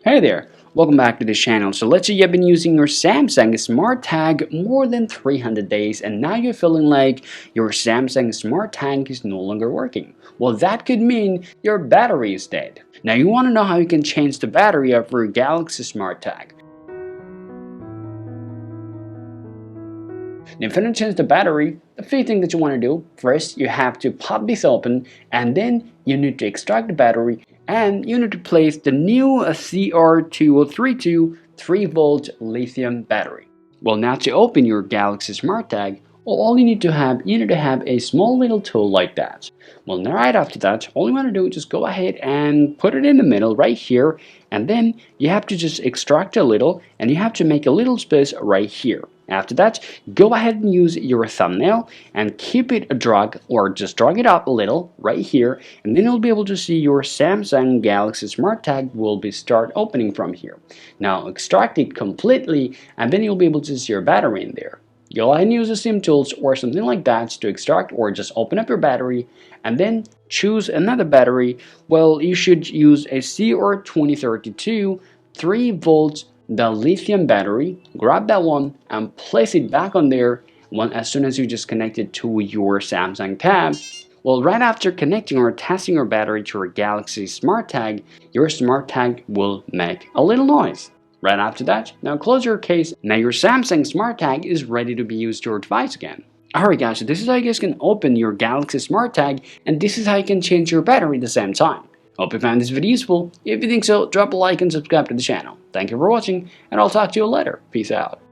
Hey there, welcome back to the channel. So let's say you've been using your Samsung SmartTag more than 300 days and now you're feeling like your Samsung SmartTag is no longer working. Well, that could mean your battery is dead. Now you want to know how you can change the battery of your Galaxy SmartTag. Now, if you want to change the battery, the few things that you want to do, first you have to pop this open and then you need to extract the battery and you need to place the new CR2032 3-volt lithium battery. Well, now to open your Galaxy SmartTag, well, all you need to have a small little tool like that. Well, now right after that, all you want to do is just go ahead and put it in the middle right here, and then you have to just extract a little and you have to make a little space right here. After that, go ahead and use your thumbnail and keep it drag or just drag it up a little right here, and then you'll be able to see your Samsung Galaxy SmartTag will be start opening from here. Now extract it completely and then you'll be able to see your battery in there. Go ahead and use the sim tools or something like that to extract or just open up your battery and then choose another battery. Well, you should use a CR2032 3-volt the lithium battery. Grab that one and place it back on there as soon as you just connect it to your Samsung tab. Well, right after connecting or testing your battery to your Galaxy SmartTag, your SmartTag will make a little noise. Right after that, now close your case. Now your Samsung SmartTag is ready to be used to your device again. Alright guys, so this is how you guys can open your Galaxy SmartTag, and this is how you can change your battery at the same time. Hope you found this video useful. If you think so, drop a like and subscribe to the channel. Thank you for watching, and I'll talk to you later. Peace out.